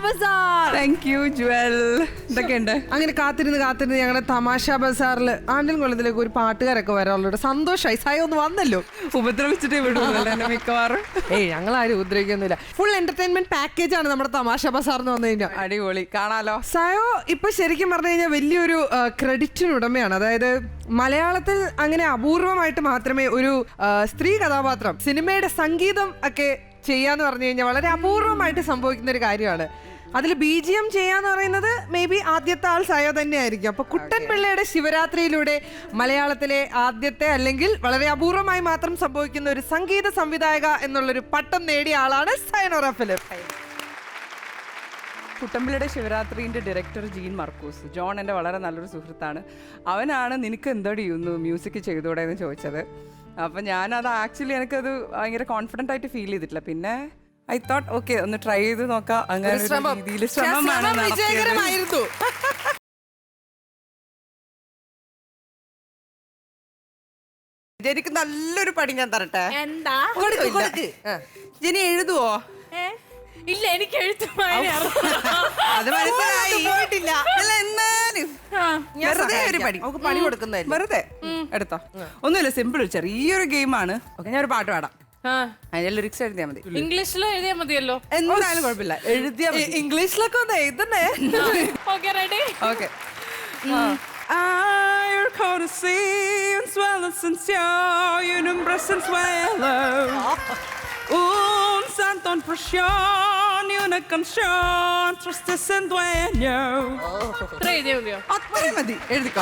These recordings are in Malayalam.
ബസാർ. Thank you Jual. ഇതൊക്കെയുണ്ട്. അങ്ങനെ കാത്തിരുന്ന് ഞങ്ങളുടെ തമാശ ബസാറിൽ ആണ്ടിൽ കൊള്ളത്തിലേക്ക് ഒരു പാട്ടുകാരൊക്കെ വരാറുണ്ട്. സന്തോഷമായി. സായി ഒന്ന് വന്നല്ലോ. ഉപദ്രവിച്ചിട്ടേ വിടുള്ളൂ മിക്കവാറും. ഞങ്ങളാരും ഉപദ്രവിക്കൊന്നുമില്ല. ഫുൾ എന്റർടൈൻമെന്റ് പാക്കേജ് ആണ് നമ്മുടെ തമാശ ബസാർ എന്ന് വന്നു കഴിഞ്ഞാൽ. അടിപൊളി, കാണാലോ. സായോ ഇപ്പൊ ശരിക്കും പറഞ്ഞു കഴിഞ്ഞാൽ വലിയൊരു ക്രെഡിറ്റിന് ഉടമയാണ്. അതായത് മലയാളത്തിൽ അങ്ങനെ അപൂർവമായിട്ട് മാത്രമേ ഒരു സ്ത്രീ കഥാപാത്രം സിനിമയുടെ സംഗീതം ഒക്കെ ചെയ്യാന്ന് പറഞ്ഞു കഴിഞ്ഞാൽ വളരെ അപൂർവമായിട്ട് സംഭവിക്കുന്ന ഒരു കാര്യമാണ്. അതിൽ BGM ചെയ്യാന്ന് പറയുന്നത് മേ ബി ആദ്യത്തെ ആൾ സായോ തന്നെയായിരിക്കും. അപ്പൊ കുട്ടൻ പിള്ളയുടെ ശിവരാത്രിയിലൂടെ മലയാളത്തിലെ ആദ്യത്തെ അല്ലെങ്കിൽ വളരെ അപൂർവമായി മാത്രം സംഭവിക്കുന്ന ഒരു സംഗീത സംവിധായക എന്നുള്ളൊരു പട്ടം നേടിയ ആളാണ് സയനോറ ഫിലിം. കുട്ടമ്പിളിയുടെ ശിവരാത്രിന്റെ ഡയറക്ടർ ജീൻ മർക്കൂസ്. ജോൺ എൻ്റെ വളരെ നല്ലൊരു സുഹൃത്താണ്. അവനാണ് നിനക്ക് എന്തോടി മ്യൂസിക് ചെയ്തൂടെ എന്ന് ചോദിച്ചത്. അപ്പം ഞാനത് ആക്ച്വലി എനിക്കത് ഭയങ്കര കോൺഫിഡൻ്റ് ആയിട്ട് ഫീൽ ചെയ്തിട്ടില്ല. പിന്നെ ഐ തോട്ട് ഓക്കെ ഒന്ന് ട്രൈ ചെയ്ത് നോക്കാം. അങ്ങനെ രീതിയിൽ ശ്രമമാണ് വിജയകരമായിരുന്നു. ജനിക്ക് നല്ലൊരു പണി ഞാൻ തരട്ടെ. എന്താ? ജനി എഴുതുവോ? ഇല്ല, എനിക്ക് എഴുത്തുമായി അത് മനസ്സിലായി. പോയിട്ടില്ല. അല്ല, എന്നാലും വെറുതെ ഒരു പണി പണി കൊടുക്കുന്നതല്ലേ. വെറുതെ എടുത്തോ. ഒന്നുമില്ല, സിമ്പിൾ ചെറിയൊരു ഗെയിമാണ്. ഓക്കെ, ഞാൻ ഒരു പാട്ട് പാടാം. അതിന്റെ ലിറിക്സ് എഴുതിയാൽ മതി. ഇംഗ്ലീഷിൽ എഴുതിയാൽ മതിയല്ലോ. എന്തായാലും കുഴപ്പമില്ല, എഴുതിയാ മതി. ഇംഗ്ലീഷിലൊക്കെ ഒന്ന് എഴുതണേ. Okay, ready? Okay. You're called to see and swell and sincere, you know, breast and swallow. Un santo presión, you know, canción, trustes en dueño. ഇത്ര എഴുതിയാ മതിയോ? അത്രയും മതി, എഴുതിക്കോ.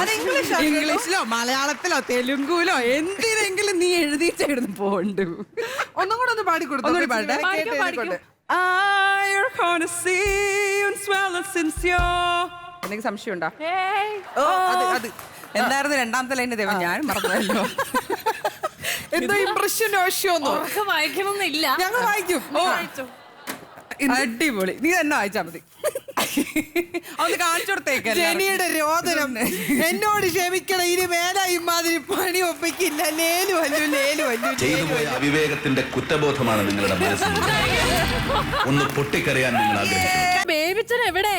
ഇംഗ്ലീഷിലോ മലയാളത്തിലോ തെലുങ്കുലോ എന്തിനെങ്കിലും നീ എഴുതിയിട്ടായിരുന്നു പോണ്ട്. ഒന്നും കൂടെ ഒന്ന് പാടിക്കൊടുത്തു. ഒന്നുകൂടി പാടട്ടെ. You're called to see and swell and sincere. എനിക്ക് സംശയം ഉണ്ടോ? എന്തായിരുന്നു രണ്ടാമത്തെ ലൈൻ്റെ ദൈവം? ഞാൻ മറന്നല്ലോ. എന്തോ ഇംപ്രഷൻ വായിക്കണമെന്നില്ല, ഞങ്ങൾ വായിക്കും. അടിപൊളി, നീ തന്നെ വായിച്ചാ മതി. ഒന്ന് കാണിച്ചു കൊടുത്തേക്ക്. ജനിയുടെ രോദനം. എന്നോട് ക്ഷമിക്കണം, ഇനി മേല ഇമാതിരി പണി ഒപ്പിക്കില്ല. അവിവേകത്തിന്റെ കുറ്റബോധമാണ് നിങ്ങളുടെ മനസ്സിൽ. ഒന്ന് പൊട്ടിക്കറിയാൻ നിങ്ങൾ ആഗ്രഹിക്കുന്നു. ബേബിച്ചൻ എവിടെ?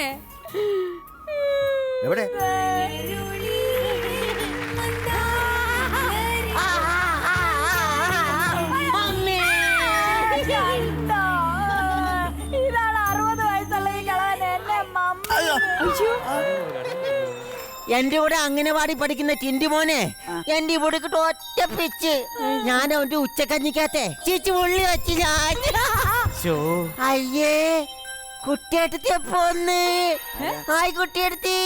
എവിടെ? എന്റെ കൂടെ അംഗനവാടി പഠിക്കുന്ന ടിൻഡി മോനെ എന്റെ ഇവിടെ ഒറ്റ പിച്ച്. ഞാൻ അവന്റെ ഉച്ചക്കഞ്ഞിക്കാത്തെ ചേച്ചി ഉള്ളി വെച്ച് ഞാൻ. അയ്യേ, കുട്ടിയെടുത്തി പോന്ന്. ഹായ് കുട്ടിയെടുത്തി,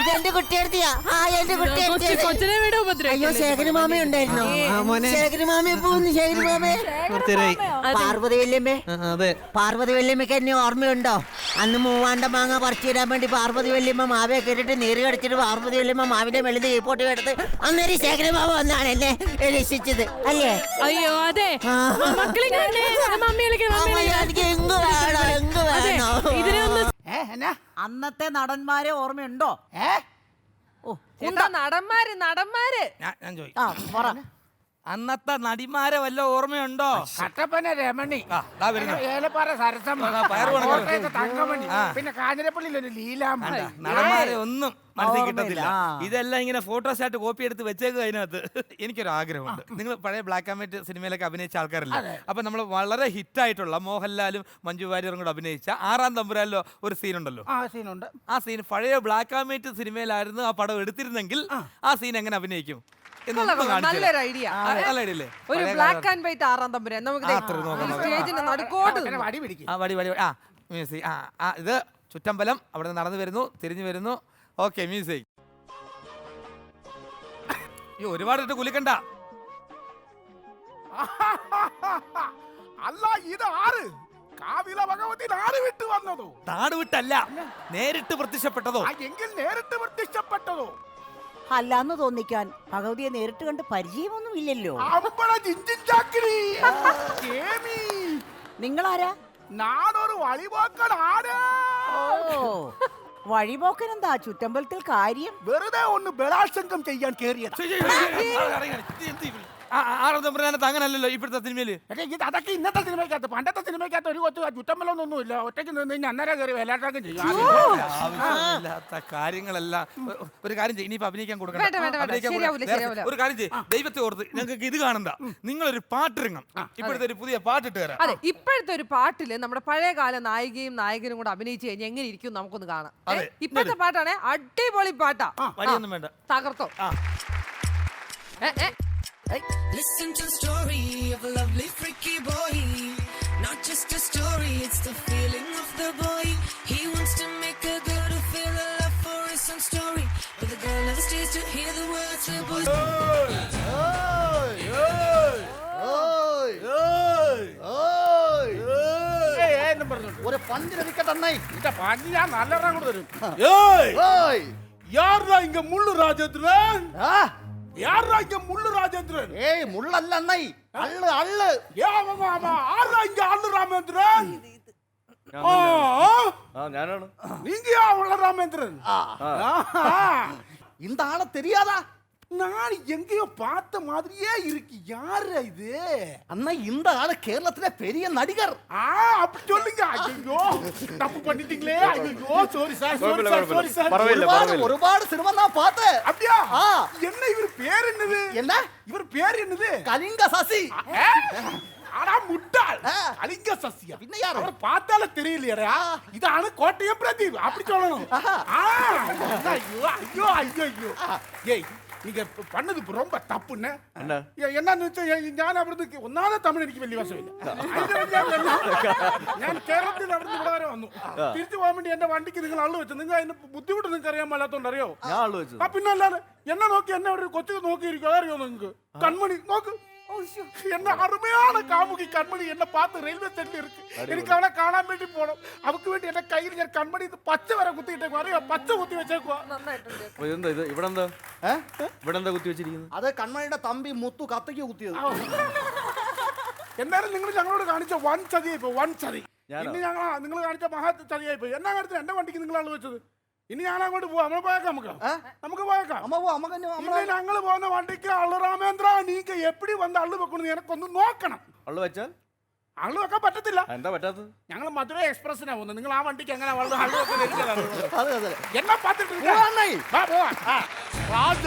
ഇതെന്റെ കുട്ടിയെടുത്തിയാ. ഹായ് എന്റെ കുട്ടിയെടുത്തി. അയ്യോ, ശേഖര മാമ ഉണ്ടായിരുന്നോ? ശേഖര മാമയെ പോന്ന്. ശേഖര മാമേ, പാർവതി വല്യമ്മേ. പാർവതി വല്യമ്മക്ക് എന്നെ ഓർമ്മയുണ്ടോ? അന്ന് മൂവാണ്ട മാങ്ങ പറിച്ചിടാൻ വേണ്ടി പാർവതി വല്യമ്മ മാവയെ കയറിട്ട് നീര് കടിച്ചിട്ട് പാർവതി വല്യമ്മ മാവിന്റെ മെളുതി കീപ്പോട്ട് എടുത്ത് അന്നേരം ശേഖര മാമ വന്നാണ് എന്നെ രക്ഷിച്ചത്, അല്ലേ? അയ്യോ, അതെ. അന്നത്തെ നടന്മാരെ ഓർമ്മയുണ്ടോ? നടന്മാര് ഞാൻ ചോദിക്കാം, അന്നത്തെ നടിമാരെ വല്ല ഓർമ്മയുണ്ടോ? കട്ടപ്പന രമണി, ഏലപ്പാറ സരസമ്മ, തങ്കമണി, പിന്നെ കാഞ്ഞിരപ്പള്ളിയിൽ ഒരു ലീലാമ്മ. നടന്മാരെ ഒന്നും മനസ്സിൽ കിട്ടത്തില്ല. ഇതെല്ലാം ഇങ്ങനെ ഫോട്ടോസായിട്ട് കോപ്പി എടുത്ത് വെച്ചേക്കും. അതിനകത്ത് എനിക്കൊരു ആഗ്രഹമുണ്ട്. നിങ്ങൾ പഴയ ബ്ലാക്ക് ആൻഡ് വൈറ്റ് സിനിമയിലൊക്കെ അഭിനയിച്ച ആൾക്കാരല്ലേ? അപ്പൊ നമ്മൾ വളരെ ഹിറ്റായിട്ടുള്ള മോഹൻലാലും മഞ്ജു വാര്യറും കൂടെ അഭിനയിച്ച 6-ാം തമ്പുരാനിലോ ഒരു സീൻ ഉണ്ടല്ലോ. ആ സീൻ പഴയ ബ്ലാക്ക് ആൻഡ് വൈറ്റ് സിനിമയിലായിരുന്നു ആ പടം എടുത്തിരുന്നെങ്കിൽ ആ സീൻ എങ്ങനെ അഭിനയിക്കും? നല്ലൊരു ഐഡിയ. ഒരു ബ്ലാക്ക് ആൻഡ് വൈറ്റ് 6-ാം തമ്പുരാൻ നമുക്ക് ഇത് ചുറ്റമ്പലം അവിടെ നിന്ന് നടന്നു വരുന്നു, തിരിഞ്ഞു വരുന്നു. Okay, music. ഒരുപാട് ഇട്ട് കുലിക്കണ്ട. അല്ല, ഇത് ആര്? കാവില ഭഗവതി നാട് വിട്ട് വന്നതോ? നാട് വിട്ടല്ല, നേരിട്ട് പ്രത്യക്ഷപ്പെട്ടതോ? എങ്കിൽ നേരിട്ട് പ്രത്യക്ഷപ്പെട്ടതോ? അല്ലാന്ന് തോന്നിക്കാൻ ഭഗവതിയെ നേരിട്ട് കണ്ട് പരിചയമൊന്നും ഇല്ലല്ലോ. നിങ്ങളാരാ? നാടൊരു വഴിപോക്കനാണ്. വഴിപോക്കൻ എന്താ ചുറ്റമ്പലത്തിൽ കാര്യം? വെറുതെ ഒന്ന് ബലാത്സംഗം ചെയ്യാൻ കേറിയത്. ആറത്തമ്പുരാനത്ത് അങ്ങനല്ലല്ലോ ഇപ്പോഴത്തെ സിനിമയില്. ഇത് അതൊക്കെ ഇന്നത്തെ സിനിമയ്ക്കകത്ത്. പണ്ടത്തെ സിനിമയ്ക്കകത്ത് ഒരു കൊച്ചു ചുറ്റമ്പലൊന്നുമില്ല. ഒറ്റയ്ക്ക് നിന്ന് കഴിഞ്ഞാൽ അന്നേരം കയറി വേലാട്ടൊക്കെ ചെയ്യും. ആവശ്യമില്ലാത്ത കാര്യങ്ങളെല്ലാം ഒരു കാര്യം ചെയ്യും. ഇനിയിപ്പോ അഭിനയിക്കാൻ കൊടുക്കണം. ഒരു കാര്യം ചെയ്യും, ദൈവത്തെ ഓർത്ത് ഞങ്ങൾക്ക് ഇത് കാണണ്ട, നിങ്ങളൊരു പാട്ടിറങ്ങും. ഇപ്പോഴത്തെ ഒരു പുതിയ പാട്ടിട്ട് തരാം. അതെ, ഇപ്പോഴത്തെ ഒരു പാട്ടില് നമ്മുടെ പഴയകാല നായികയും നായകനും കൂടെ അഭിനയിച്ചു കഴിഞ്ഞാൽ എങ്ങനെ ഇരിക്കും നമുക്കൊന്ന് കാണാം. ഇപ്പോഴത്തെ പാട്ടാണെ അടിപൊളി പാട്ടാ. വഴിയൊന്നും വേണ്ട, തകർത്തോ. Listen to the story of a lovely freaky boy. Not just a story, it's the feeling of the boy. He wants to make a girl to feel a love for his own story, but the girl never stays to hear the words the boy. ഒരു പഞ്ചിനടിക്കട്ടെണ്ണായി പഞ്ച് ഞാൻ നല്ല കൂടെ തരും. யாரா இங்க முள்ளு ராஜேந்திரன்? யாரா இங்க முள்ளு ராஜேந்திரன்? ஏய் முள்ளல்ல அண்ணை, அள்ளு அள்ளு. ஆமா ஆமா, ஆரா இங்க அள்ளு ராமேந்திரன்? ഞാനാണ്. நீங்க யாரா ராமேந்திரன்? இந்த ஆளை தெரியாதா? நான் எங்கேயோ பார்த்த மாதிரியே இருக்கு. யாரு இது? அண்ணா இந்த ஆளு கேரளத்துல பெரிய நடிகர். அப்படி சொல்லுங்க. ஐயோ தப்பு பண்ணிட்டீங்களே. ஐயோ சாரி சார், சாரி சார். ஒருபாடு சினிமா நான் பார்த்தேன். அப்படியா? என்ன இவர் பேர் என்னது? என்ன இவர் பேர் என்னது? கலிங்க சசி. ஆனா முட்டாள். கலிங்க சசியா? பின்ன யார்? அவர் பார்த்தால தெரியலையா? இதான கோட்டையம் பிரதீப். அப்படி சொல்லணும். ஐயோ ஐயோ ஐயோ ஐயோ. ஏய் நீங்க பண்ணது ரொம்ப தப்புன்னு എന്നാന്ന് വെച്ചാൽ ഞാൻ അവിടുന്ന് ഒന്നാമത് തമിഴ് എനിക്ക് വലിയ വശമില്ല. ഞാൻ കേരളത്തിൽ അവിടുന്ന് ഇവിടെ വരെ വന്നു. തിരിച്ചു പോകാൻ വേണ്ടി എന്റെ വണ്ടിക്ക് നിങ്ങൾ അള്ളു വെച്ചു. നിങ്ങൾ അതിന്റെ ബുദ്ധിമുട്ട് നിങ്ങൾക്ക് അറിയാൻ പാടാത്തോണ്ട് അറിയോ? പിന്നെ അല്ലാതെ എന്നെ നോക്കി എന്നെ അവിടെ കൊച്ചു നോക്കിയിരിക്കും. അതറിയോ നിങ്ങൾക്ക്? കൺമണി നോക്ക്, என்ன அருமையான காமுகி கண்மணி என்ன பார்த்து ரயில்வே ஸ்டேஷன்ல இருக்கு. எனக்கு அவளை കാണാൻ വേണ്ടി പോണം. അവക്ക് വേണ്ടി എന്റെ കയ്യിൽ ഞാൻ കൺമണി പച്ച വരെ കുത്തിയിട്ടേക്കും. അറിയോ? പച്ച കുത്തി വെച്ചേക്കുവാ. ഇവിടെ കുത്തി വെച്ചിരിക്കുന്നത്? അത് കൺമണിയുടെ തമ്പി മുത്തു കത്തിക്ക് കുത്തിയത്. എന്തായാലും നിങ്ങൾ ഞങ്ങളോട് കാണിച്ച വൻ ചതിയായിപ്പോ, വൻ ചതി. ഇനി നിങ്ങൾ കാണിച്ച മഹാ ചതിയായിപ്പോ. എന്നാ കാര്യത്തിൽ എന്റെ വണ്ടിക്ക് നിങ്ങളാണ് വെച്ചത്. ഇനി ഞാൻ അങ്ങോട്ട് പോവാം. നമ്മൾ പോയേക്കാം. നമുക്ക് പോയേക്കാം. ഞങ്ങൾ പോകുന്ന വണ്ടിക്ക് അള്ളു രാമേന്ദ്ര നീക്ക എപ്പിടി വന്ന് അള്ളു വെക്കണം എനക്കൊന്ന് നോക്കണം. അള്ളു വെച്ചാൽ അള്ളു വെക്കാൻ പറ്റത്തില്ല. എന്താ പറ്റാത്തത്? ഞങ്ങൾ മധുര എക്സ്പ്രസിനാ പോകുന്നത്. നിങ്ങൾ ആ വണ്ടിക്ക് എങ്ങനെ അള്ളു വെക്കാൻ എന്നെ പാത്തിട്ട് രാജ.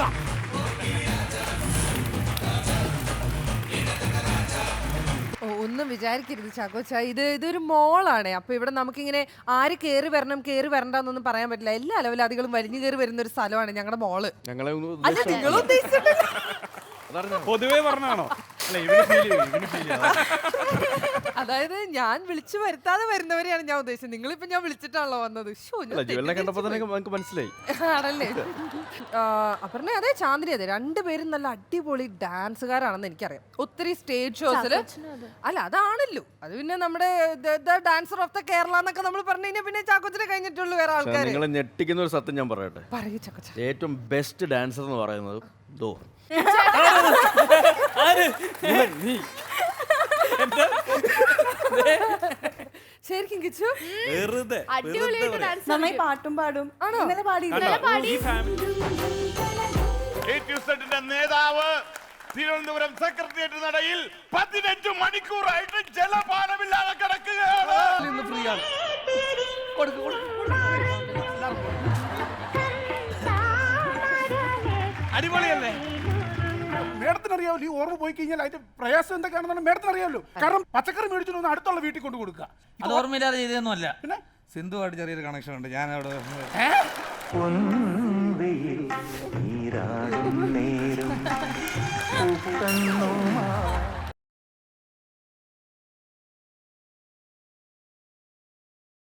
ഒന്നും വിചാരിക്കരുത് ചാക്കോച്ച, ഇതൊരു മോളാണ്. അപ്പൊ ഇവിടെ നമുക്കിങ്ങനെ ആര് കേറി വരണം കേറി വരണ്ടെന്നൊന്നും പറയാൻ പറ്റില്ല. എല്ലാ ലെവലാദികളും വലിഞ്ഞു കയറി വരുന്ന ഒരു സ്ഥലമാണ് ഞങ്ങളുടെ മോള്. അല്ല, നിങ്ങൾ പൊതുവേ പറഞ്ഞാണോ? അതായത് ഞാൻ വിളിച്ചു വരുത്താതെ വരുന്നവരെയാണ് ഞാൻ ഉദ്ദേശിച്ചത്. നിങ്ങളിപ്പോ ഞാൻ വിളിച്ചിട്ടാണല്ലോ വന്നത്. മനസ്സിലായി ആണല്ലേ? അപ്പറേ അതെ, ചാന്ദ്രി അതെ, രണ്ടുപേരും നല്ല അടിപൊളി ഡാൻസുകാരാണെന്ന് എനിക്കറിയാം. ഒത്തിരി സ്റ്റേജ് ഷോസില് അല്ല അതാണല്ലോ. അത് പിന്നെ നമ്മുടെ ഡാൻസർ ഓഫ് ദ കേരള എന്നൊക്കെ നമ്മൾ പറഞ്ഞു കഴിഞ്ഞാൽ പിന്നെ ചാക്കോച്ചിനെ കഴിഞ്ഞിട്ടുള്ളൂ വേറെ ആൾക്കാർ. നിങ്ങളെ ഞെട്ടിക്കുന്ന ഒരു സത്യം ഞാൻ പറയട്ടെ. പറയൂ ചാക്കോച്ച. ഏറ്റവും ബെസ്റ്റ് ഡാൻസർ എന്ന് പറയുന്നത് ദോ ശരിക്കും കിച്ചു നന്നായി പാട്ടും പാടും. ഇന്നലെ പാടി നേതാവ് തിരുവനന്തപുരം സെക്രട്ടേറിയറ്റ് നടയിൽ 15 മണിക്കൂറായിട്ട് ജലപാനമില്ലാതെ കിടക്കുകയാണ്. അടിപൊളിയല്ലേ? മേഡത്തിന് അറിയാമല്ലോ, ഈ ഓർമ്മ പോയി കഴിഞ്ഞാൽ അതിന്റെ പ്രയാസം എന്തൊക്കെയാണെന്നാണ് മേഡത്തിന് അറിയാമല്ലോ. കാരണം പച്ചക്കറി മേടിച്ചു അടുത്തുള്ള വീട്ടിൽ കൊണ്ട് കൊടുക്കുക. അത് ഓർമ്മയില്ലാതെ ചെയ്തൊന്നുമല്ല. പിന്നെ സിന്ധുവായിട്ട് ചെറിയൊരു കണക്ഷൻ ഉണ്ട്. ഞാൻ അവിടെ നീരാടും നേരം